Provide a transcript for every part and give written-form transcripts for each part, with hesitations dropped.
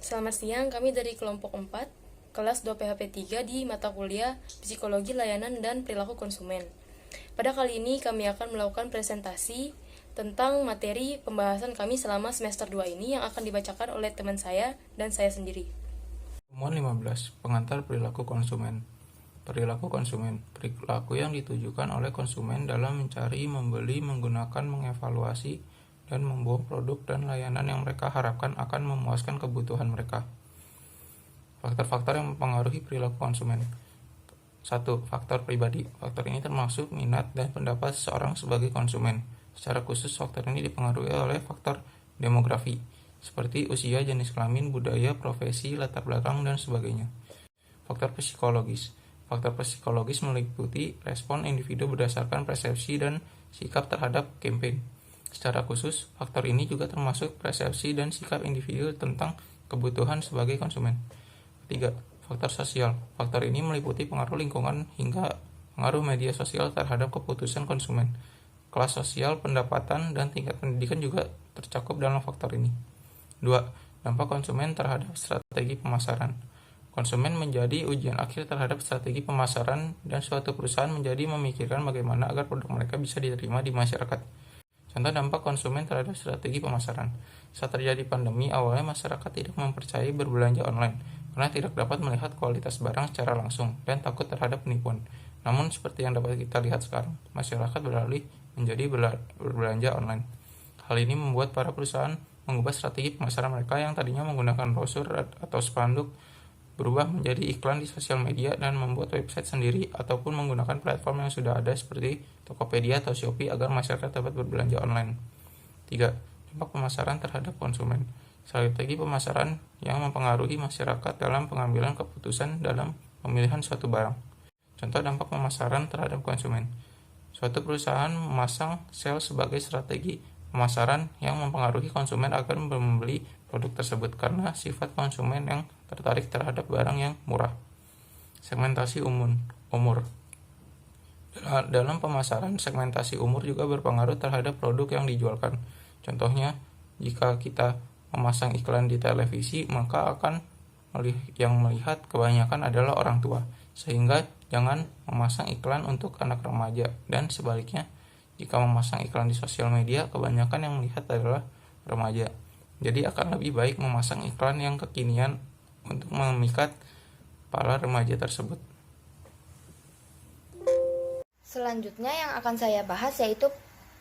Selamat siang, kami dari kelompok 4, kelas 2 PHP 3 di mata kuliah Psikologi Layanan dan Perilaku Konsumen. Pada kali ini kami akan melakukan presentasi tentang materi pembahasan kami selama semester 2 ini yang akan dibacakan oleh teman saya dan saya sendiri. Pertemuan 15. Pengantar perilaku konsumen. Perilaku konsumen. Perilaku yang ditujukan oleh konsumen dalam mencari, membeli, menggunakan, mengevaluasi, dan membuang produk dan layanan yang mereka harapkan akan memuaskan kebutuhan mereka. Faktor-faktor yang mempengaruhi perilaku konsumen. 1. Faktor pribadi. Faktor ini termasuk minat dan pendapat seseorang sebagai konsumen. Secara khusus, faktor ini dipengaruhi oleh faktor demografi, seperti usia, jenis kelamin, budaya, profesi, latar belakang, dan sebagainya. Faktor psikologis. Faktor psikologis meliputi respon individu berdasarkan persepsi dan sikap terhadap kampanye. Secara khusus, faktor ini juga termasuk persepsi dan sikap individu tentang kebutuhan sebagai konsumen. Ketiga, faktor sosial. Faktor ini meliputi pengaruh lingkungan hingga pengaruh media sosial terhadap keputusan konsumen. Kelas sosial, pendapatan, dan tingkat pendidikan juga tercakup dalam faktor ini. 2. Dampak konsumen terhadap strategi pemasaran. Konsumen menjadi ujian akhir terhadap strategi pemasaran dan suatu perusahaan menjadi memikirkan bagaimana agar produk mereka bisa diterima di masyarakat. Contoh dampak konsumen terhadap strategi pemasaran. Saat terjadi pandemi, awalnya masyarakat tidak mempercayai berbelanja online karena tidak dapat melihat kualitas barang secara langsung dan takut terhadap penipuan. Namun seperti yang dapat kita lihat sekarang, masyarakat beralih menjadi berbelanja online. Hal ini membuat para perusahaan mengubah strategi pemasaran mereka yang tadinya menggunakan brosur atau spanduk berubah menjadi iklan di sosial media dan membuat website sendiri ataupun menggunakan platform yang sudah ada seperti Tokopedia atau Shopee agar masyarakat dapat berbelanja online. 3. Dampak pemasaran terhadap konsumen. Strategi pemasaran yang mempengaruhi masyarakat dalam pengambilan keputusan dalam pemilihan suatu barang. Contoh dampak pemasaran terhadap konsumen. Suatu perusahaan memasang sales sebagai strategi pemasaran yang mempengaruhi konsumen agar membeli produk tersebut karena sifat konsumen yang tertarik terhadap barang yang murah. Segmentasi umur. Dalam pemasaran, segmentasi umur juga berpengaruh terhadap produk yang dijualkan. Contohnya, jika kita memasang iklan di televisi, maka akan yang melihat kebanyakan adalah orang tua, sehingga jangan memasang iklan untuk anak remaja, dan sebaliknya, jika memasang iklan di sosial media, kebanyakan yang melihat adalah remaja. Jadi akan lebih baik memasang iklan yang kekinian untuk memikat para remaja tersebut. Selanjutnya yang akan saya bahas yaitu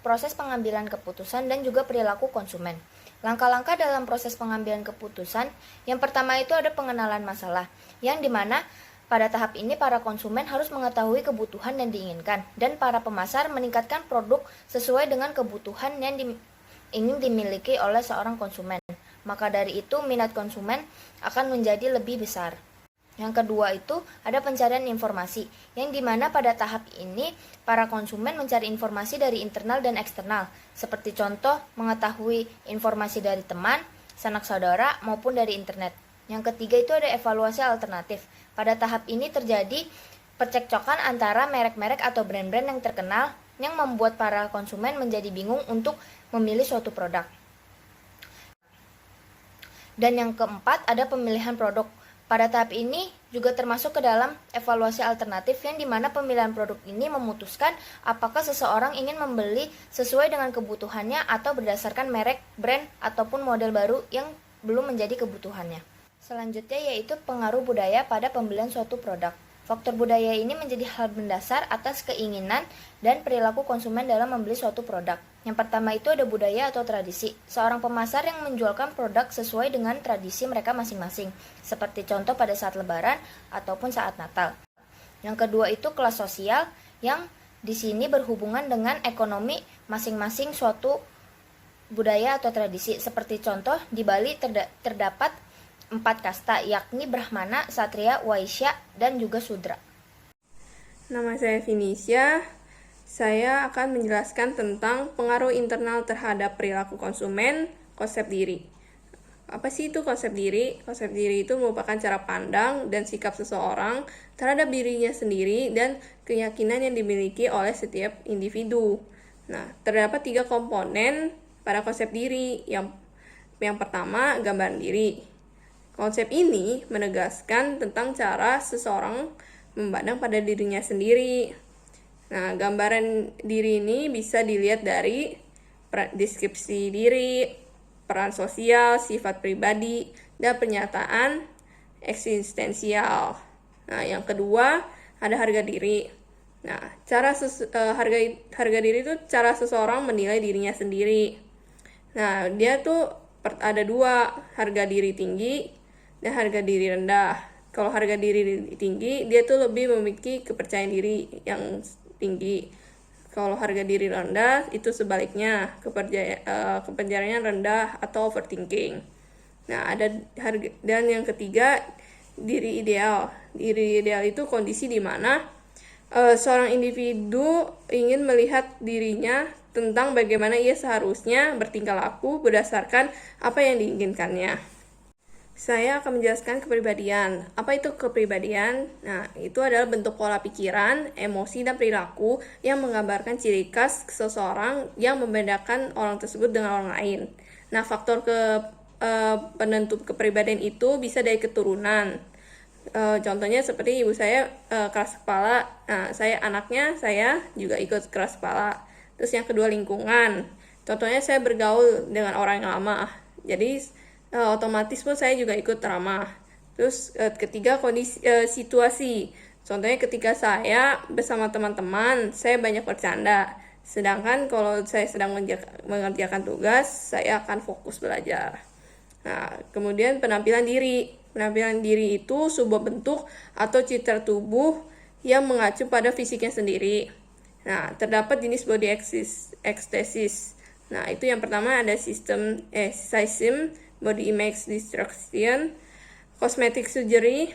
proses pengambilan keputusan dan juga perilaku konsumen. Langkah-langkah dalam proses pengambilan keputusan, yang pertama itu ada pengenalan masalah, yang dimana pada tahap ini para konsumen harus mengetahui kebutuhan yang diinginkan, dan para pemasar meningkatkan produk sesuai dengan kebutuhan yang ingin dimiliki oleh seorang konsumen. Maka dari itu minat konsumen akan menjadi lebih besar. Yang kedua itu ada pencarian informasi, yang dimana pada tahap ini para konsumen mencari informasi dari internal dan eksternal, seperti contoh mengetahui informasi dari teman, sanak saudara, maupun dari internet. Yang ketiga itu ada evaluasi alternatif. Pada tahap ini terjadi percekcokan antara merek-merek atau brand-brand yang terkenal yang membuat para konsumen menjadi bingung untuk memilih suatu produk. Dan yang keempat ada pemilihan produk. Pada tahap ini juga termasuk ke dalam evaluasi alternatif yang dimana pemilihan produk ini memutuskan apakah seseorang ingin membeli sesuai dengan kebutuhannya atau berdasarkan merek, brand, ataupun model baru yang belum menjadi kebutuhannya. Selanjutnya yaitu pengaruh budaya pada pembelian suatu produk. Faktor budaya ini menjadi hal mendasar atas keinginan dan perilaku konsumen dalam membeli suatu produk. Yang pertama itu ada budaya atau tradisi. Seorang pemasar yang menjualkan produk sesuai dengan tradisi mereka masing-masing, seperti contoh pada saat Lebaran ataupun saat Natal. Yang kedua itu kelas sosial yang di sini berhubungan dengan ekonomi masing-masing suatu budaya atau tradisi. Seperti contoh di Bali terdapat 4 kasta, yakni Brahmana, Satria, Waisya, dan juga Sudra. Nama saya Vinisya. Saya akan menjelaskan tentang pengaruh internal terhadap perilaku konsumen, konsep diri. Apa sih itu konsep diri? Konsep diri itu merupakan cara pandang dan sikap seseorang terhadap dirinya sendiri dan keyakinan yang dimiliki oleh setiap individu. Nah, terdapat 3 komponen pada konsep diri. Yang pertama, gambaran diri. Konsep ini menegaskan tentang cara seseorang memandang pada dirinya sendiri. Nah, gambaran diri ini bisa dilihat dari deskripsi diri, peran sosial, sifat pribadi, dan pernyataan eksistensial. Nah, yang kedua ada harga diri. Nah, harga diri itu cara seseorang menilai dirinya sendiri. Nah, dia tuh ada dua, harga diri tinggi dan harga diri rendah. Kalau harga diri tinggi, dia tuh lebih memiliki kepercayaan diri yang tinggi. Kalau harga diri rendah, itu sebaliknya, kepercayaannya rendah atau overthinking. Nah, dan yang ketiga, diri ideal. Diri ideal itu kondisi di mana seorang individu ingin melihat dirinya tentang bagaimana ia seharusnya bertingkah laku berdasarkan apa yang diinginkannya. Saya akan menjelaskan kepribadian. Apa itu kepribadian? Nah, itu adalah bentuk pola pikiran, emosi, dan perilaku yang menggambarkan ciri khas seseorang yang membedakan orang tersebut dengan orang lain. Nah, faktor penentu kepribadian itu bisa dari keturunan. Contohnya seperti ibu saya keras kepala. Nah, saya anaknya, saya juga ikut keras kepala. Terus yang kedua lingkungan. Contohnya saya bergaul dengan orang yang lama. Jadi otomatis pun saya juga ikut ramah. Terus ketiga kondisi situasi. Contohnya ketika saya bersama teman-teman, saya banyak bercanda. Sedangkan kalau saya sedang mengerjakan tugas, saya akan fokus belajar. Nah, kemudian penampilan diri. Penampilan diri itu sebuah bentuk atau citra tubuh yang mengacu pada fisiknya sendiri. Nah, terdapat jenis body ecstasis. Nah, itu yang pertama ada sizing, body image destruction, cosmetic surgery,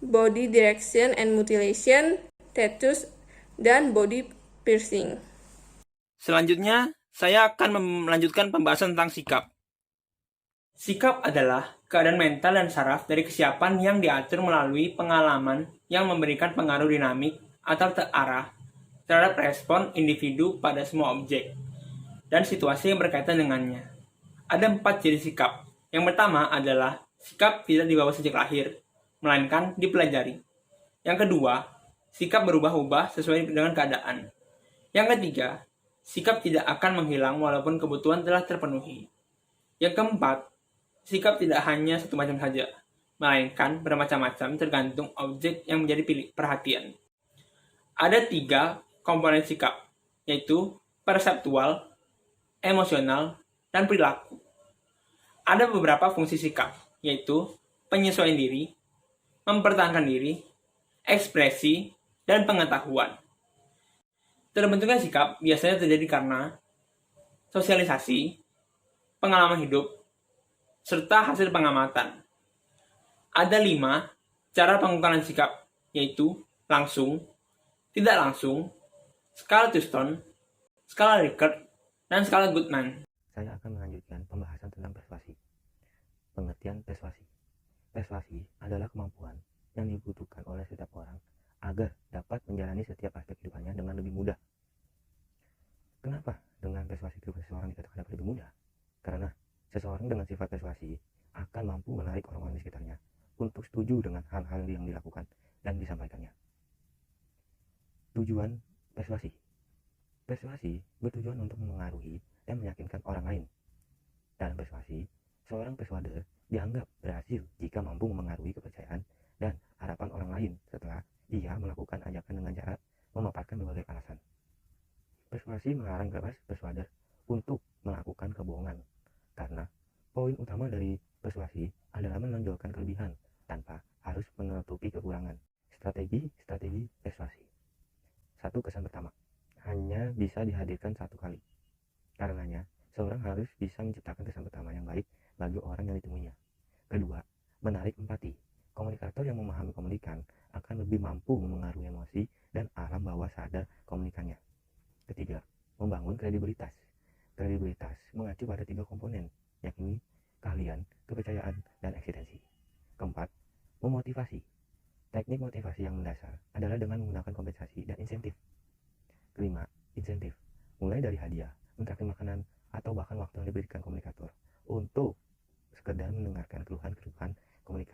body direction and mutilation, tattoos, dan body piercing. Selanjutnya, saya akan melanjutkan pembahasan tentang sikap. Sikap adalah keadaan mental dan saraf dari kesiapan yang diatur melalui pengalaman yang memberikan pengaruh dinamik atau terarah terhadap respon individu pada semua objek dan situasi yang berkaitan dengannya. Ada 4 jenis sikap. Yang pertama adalah sikap tidak dibawa sejak lahir, melainkan dipelajari. Yang kedua, sikap berubah-ubah sesuai dengan keadaan. Yang ketiga, sikap tidak akan menghilang walaupun kebutuhan telah terpenuhi. Yang keempat, sikap tidak hanya satu macam saja, melainkan bermacam-macam tergantung objek yang menjadi perhatian. Ada 3 komponen sikap, yaitu perseptual, emosional, dan perilaku. Ada beberapa fungsi sikap, yaitu penyesuaian diri, mempertahankan diri, ekspresi, dan pengetahuan. Terbentuknya sikap biasanya terjadi karena sosialisasi, pengalaman hidup, serta hasil pengamatan. Ada 5 cara pengukuran sikap, yaitu langsung, tidak langsung, skala Thurston, skala Likert, dan skala Goodman. Saya akan melanjutkan pembahasan tentang persuasi. Pengertian persuasi. Persuasi adalah kemampuan yang dibutuhkan oleh setiap orang agar dapat menjalani setiap aspek kehidupannya dengan lebih mudah. Kenapa dengan persuasi seseorang dikatakan dapat lebih mudah? Karena seseorang dengan sifat persuasi akan mampu menarik orang-orang di sekitarnya untuk setuju dengan hal-hal yang dilakukan dan disampaikannya. Tujuan persuasi. Persuasi bertujuan untuk memengaruhi dan meyakinkan orang lain. Dalam persuasi, seorang persuader dianggap berhasil jika mampu memengaruhi kepercayaan dan harapan orang lain setelah ia melakukan ajakan dengan cara memaparkan berbagai alasan. Persuasi melarang keras persuader untuk melakukan kebohongan, karena poin utama dari persuasi adalah menonjolkan kelebihan tanpa harus menutupi kekurangan. Strategi persuasi. 1. Kesan pertama hanya bisa dihadirkan 1 kali. Karenanya, seorang harus bisa menciptakan kesan pertama yang baik bagi orang yang ditemuinya. Kedua, menarik empati. Komunikator yang memahami komunikan akan lebih mampu memengaruhi emosi dan alam bawah sadar komunikannya. Ketiga, membangun kredibilitas. Kredibilitas mengacu pada 3 komponen, yakni keahlian, kepercayaan, dan eksistensi. Keempat, memotivasi. Teknik motivasi yang mendasar adalah dengan menggunakan kompensasi dan insentif. Kelima, insentif. Mulai dari hadiah, mentraktir makanan, atau bahkan waktu yang diberikan komunikator untuk sekedar mendengarkan keluhan-keluhan komunikator.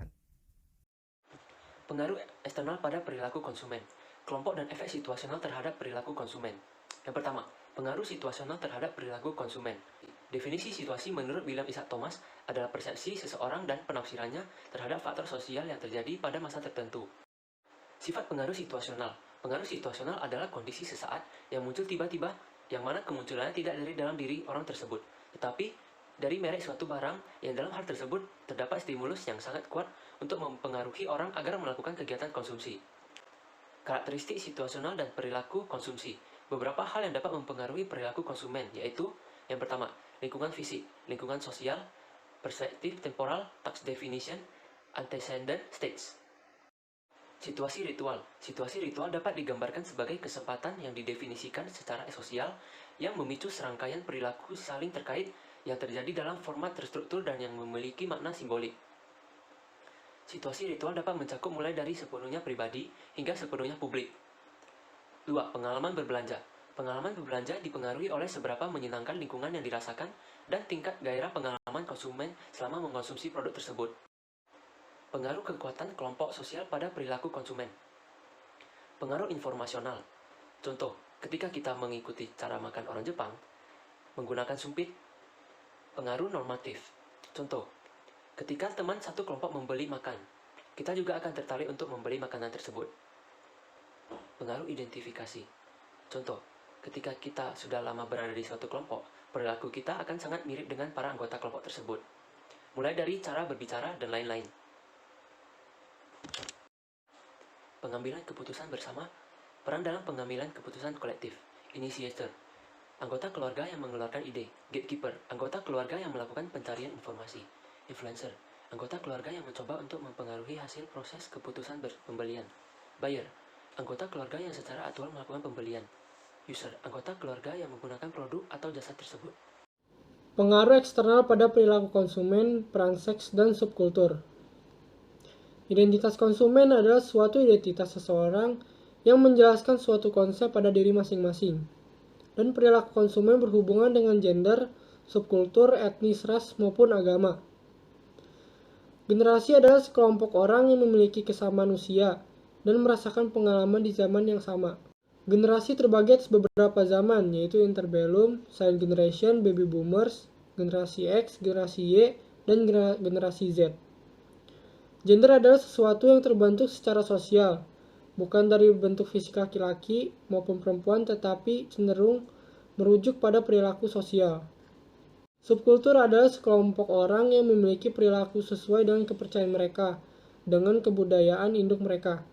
Pengaruh eksternal pada perilaku konsumen. Kelompok dan efek situasional terhadap perilaku konsumen. Yang pertama, pengaruh situasional terhadap perilaku konsumen. Definisi situasi menurut William Isaac Thomas adalah persepsi seseorang dan penafsirannya terhadap faktor sosial yang terjadi pada masa tertentu. Sifat pengaruh situasional. Pengaruh situasional adalah kondisi sesaat yang muncul tiba-tiba, yang mana kemunculannya tidak dari dalam diri orang tersebut, tetapi dari merek suatu barang yang dalam hal tersebut terdapat stimulus yang sangat kuat untuk mempengaruhi orang agar melakukan kegiatan konsumsi. Karakteristik situasional dan perilaku konsumsi. Beberapa hal yang dapat mempengaruhi perilaku konsumen, yaitu yang pertama, lingkungan fisik, lingkungan sosial, perspektif temporal, task definition, antecedent states. Situasi ritual. Situasi ritual dapat digambarkan sebagai kesempatan yang didefinisikan secara sosial yang memicu serangkaian perilaku saling terkait yang terjadi dalam format terstruktur dan yang memiliki makna simbolik. Situasi ritual dapat mencakup mulai dari sepenuhnya pribadi hingga sepenuhnya publik. 2. Pengalaman berbelanja. Pengalaman berbelanja dipengaruhi oleh seberapa menyenangkan lingkungan yang dirasakan dan tingkat gairah pengalaman konsumen selama mengkonsumsi produk tersebut. Pengaruh kekuatan kelompok sosial pada perilaku konsumen. Pengaruh informasional. Contoh, ketika kita mengikuti cara makan orang Jepang, menggunakan sumpit. Pengaruh normatif. Contoh, ketika teman satu kelompok membeli makan, kita juga akan tertarik untuk membeli makanan tersebut. Pengaruh identifikasi. Contoh, ketika kita sudah lama berada di suatu kelompok, perilaku kita akan sangat mirip dengan para anggota kelompok tersebut. Mulai dari cara berbicara dan lain-lain. Pengambilan keputusan bersama. Peran dalam pengambilan keputusan kolektif. Initiator. Anggota keluarga yang mengeluarkan ide. Gatekeeper. Anggota keluarga yang melakukan pencarian informasi. Influencer. Anggota keluarga yang mencoba untuk mempengaruhi hasil proses keputusan pembelian. Buyer. Anggota keluarga yang secara aktual melakukan pembelian. User. Anggota keluarga yang menggunakan produk atau jasa tersebut. Pengaruh eksternal pada perilaku konsumen, peran seks, dan subkultur. Identitas konsumen adalah suatu identitas seseorang yang menjelaskan suatu konsep pada diri masing-masing. Dan perilaku konsumen berhubungan dengan gender, subkultur, etnis, ras, maupun agama. Generasi adalah sekelompok orang yang memiliki kesamaan usia dan merasakan pengalaman di zaman yang sama. Generasi terbagi atas beberapa zaman, yaitu interbellum, silent generation, baby boomers, generasi X, generasi Y, dan generasi Z. Gender adalah sesuatu yang terbentuk secara sosial, bukan dari bentuk fisik laki-laki maupun perempuan, tetapi cenderung merujuk pada perilaku sosial. Subkultur adalah sekelompok orang yang memiliki perilaku sesuai dengan kepercayaan mereka, dengan kebudayaan induk mereka.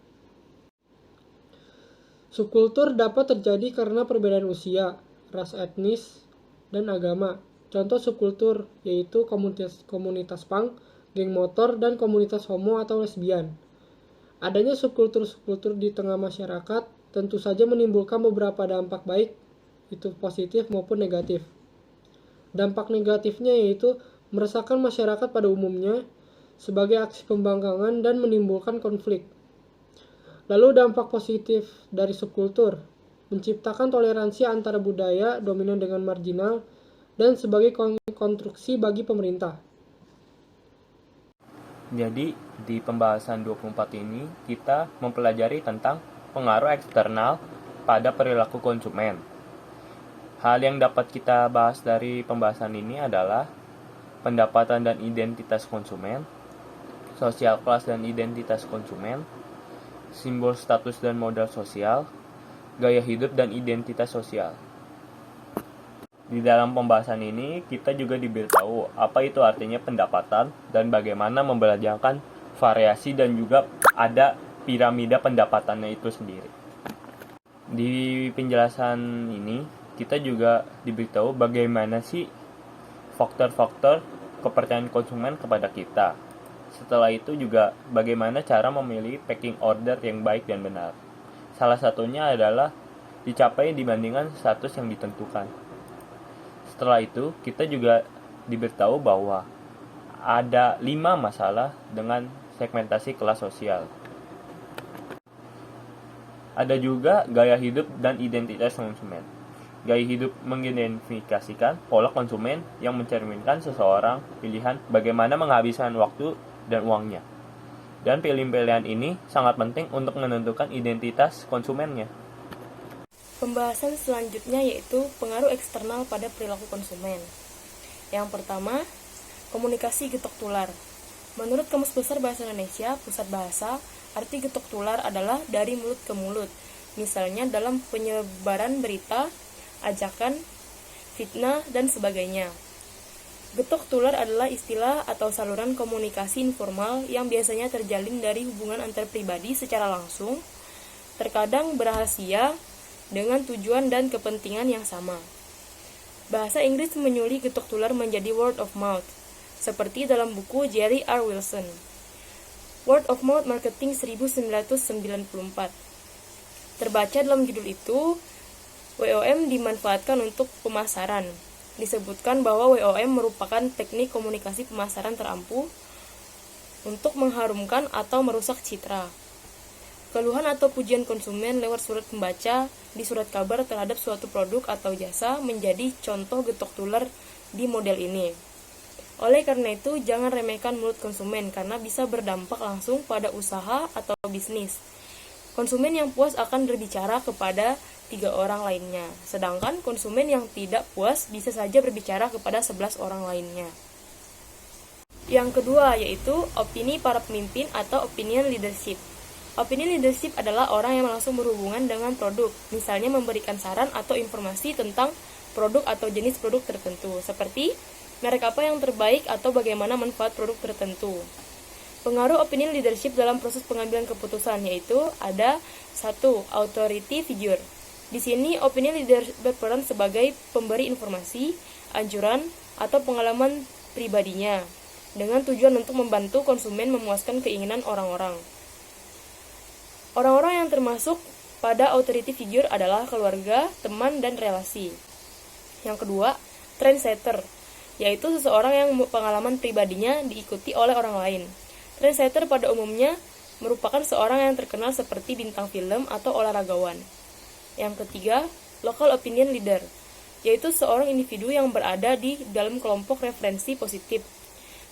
Subkultur dapat terjadi karena perbedaan usia, ras etnis, dan agama. Contoh subkultur yaitu komunitas punk, geng motor, dan komunitas homo atau lesbian. Adanya subkultur-subkultur di tengah masyarakat tentu saja menimbulkan beberapa dampak baik, itu positif maupun negatif. Dampak negatifnya yaitu meresahkan masyarakat pada umumnya sebagai aksi pembangkangan dan menimbulkan konflik. Lalu dampak positif dari subkultur, menciptakan toleransi antara budaya dominan dengan marginal dan sebagai konstruksi bagi pemerintah. Jadi, di pembahasan 24 ini, kita mempelajari tentang pengaruh eksternal pada perilaku konsumen. Hal yang dapat kita bahas dari pembahasan ini adalah pendapatan dan identitas konsumen, sosial kelas dan identitas konsumen, simbol status dan modal sosial, gaya hidup dan identitas sosial. Di dalam pembahasan ini, kita juga diberitahu apa itu artinya pendapatan dan bagaimana membelajarkan variasi dan juga ada piramida pendapatannya itu sendiri. Di penjelasan ini, kita juga diberitahu bagaimana sih faktor-faktor kepercayaan konsumen kepada kita. Setelah itu juga bagaimana cara memilih packing order yang baik dan benar. Salah satunya adalah dicapai dibandingkan status yang ditentukan. Setelah itu, kita juga diberitahu bahwa ada 5 masalah dengan segmentasi kelas sosial. Ada juga gaya hidup dan identitas konsumen. Gaya hidup mengidentifikasikan pola konsumen yang mencerminkan seseorang pilihan bagaimana menghabiskan waktu dan uangnya. Dan pilihan-pilihan ini sangat penting untuk menentukan identitas konsumennya. Pembahasan selanjutnya yaitu pengaruh eksternal pada perilaku konsumen. Yang pertama, komunikasi getok tular. Menurut Kamus Besar Bahasa Indonesia, Pusat Bahasa, arti getok tular adalah dari mulut ke mulut. Misalnya dalam penyebaran berita, ajakan, fitnah, dan sebagainya. Getok tular adalah istilah atau saluran komunikasi informal yang biasanya terjalin dari hubungan antar pribadi secara langsung, terkadang berrahasia, dengan tujuan dan kepentingan yang sama. Bahasa Inggris menyuli getok tular menjadi word of mouth, seperti dalam buku Jerry R. Wilson, Word of Mouth Marketing 1994. Terbaca dalam judul itu, WOM dimanfaatkan untuk pemasaran. Disebutkan bahwa WOM merupakan teknik komunikasi pemasaran terampuh untuk mengharumkan atau merusak citra. Keluhan atau pujian konsumen lewat surat pembaca di surat kabar terhadap suatu produk atau jasa menjadi contoh getok tular di model ini. Oleh karena itu, jangan remehkan mulut konsumen karena bisa berdampak langsung pada usaha atau bisnis. Konsumen yang puas akan berbicara kepada 3 orang lainnya, sedangkan konsumen yang tidak puas bisa saja berbicara kepada 11 orang lainnya. Yang kedua yaitu opini para pemimpin atau opinion leadership. Opinion leadership adalah orang yang langsung berhubungan dengan produk, misalnya memberikan saran atau informasi tentang produk atau jenis produk tertentu, seperti merek apa yang terbaik atau bagaimana manfaat produk tertentu. Pengaruh opinion leadership dalam proses pengambilan keputusan yaitu ada 1. Authority figure. Di sini opinion leader berperan sebagai pemberi informasi, anjuran, atau pengalaman pribadinya dengan tujuan untuk membantu konsumen memuaskan keinginan orang-orang. Orang-orang yang termasuk pada authority figure adalah keluarga, teman, dan relasi. Yang kedua, trendsetter, yaitu seseorang yang pengalaman pribadinya diikuti oleh orang lain. Trendsetter pada umumnya merupakan seorang yang terkenal seperti bintang film atau olahragawan. Yang ketiga, local opinion leader, yaitu seorang individu yang berada di dalam kelompok referensi positif,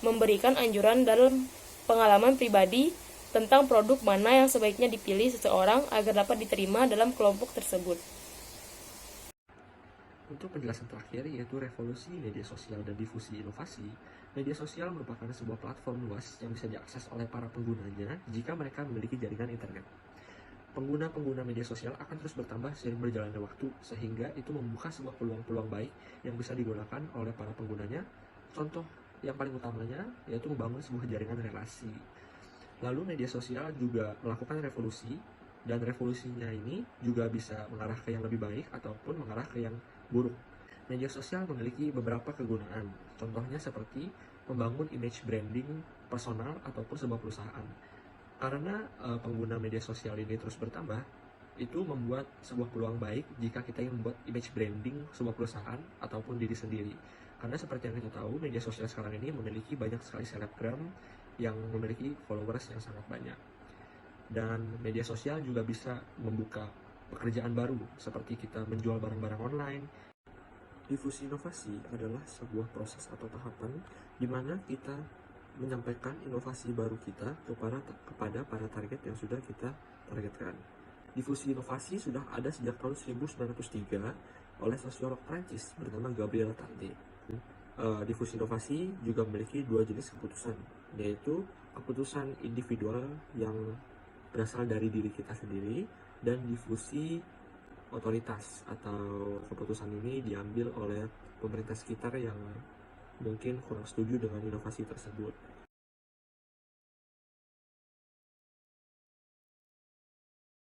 memberikan anjuran dalam pengalaman pribadi tentang produk mana yang sebaiknya dipilih seseorang agar dapat diterima dalam kelompok tersebut. Untuk penjelasan terakhir yaitu revolusi media sosial dan difusi inovasi, media sosial merupakan sebuah platform luas yang bisa diakses oleh para penggunanya jika mereka memiliki jaringan internet. Pengguna-pengguna media sosial akan terus bertambah seiring berjalannya waktu, sehingga itu membuka sebuah peluang-peluang baik yang bisa digunakan oleh para penggunanya. Contoh yang paling utamanya yaitu membangun sebuah jaringan relasi. Lalu media sosial juga melakukan revolusi, dan revolusinya ini juga bisa mengarah ke yang lebih baik ataupun mengarah ke yang buruk. Media sosial memiliki beberapa kegunaan, contohnya seperti membangun image branding personal ataupun sebuah perusahaan. Karena pengguna media sosial ini terus bertambah, itu membuat sebuah peluang baik jika kita ingin membuat image branding sebuah perusahaan ataupun diri sendiri. Karena seperti yang kita tahu, media sosial sekarang ini memiliki banyak sekali selebgram yang memiliki followers yang sangat banyak. Dan media sosial juga bisa membuka pekerjaan baru, seperti kita menjual barang-barang online. Difusi inovasi adalah sebuah proses atau tahapan di mana kita menyampaikan inovasi baru kita kepada para target yang sudah kita targetkan. Difusi inovasi sudah ada sejak tahun 1903 oleh sosiolog Prancis bernama Gabriel Tarde. Difusi inovasi juga memiliki 2 jenis keputusan, yaitu keputusan individual yang berasal dari diri kita sendiri dan difusi otoritas, atau keputusan ini diambil oleh pemerintah sekitar yang mungkin kurang setuju dengan inovasi tersebut.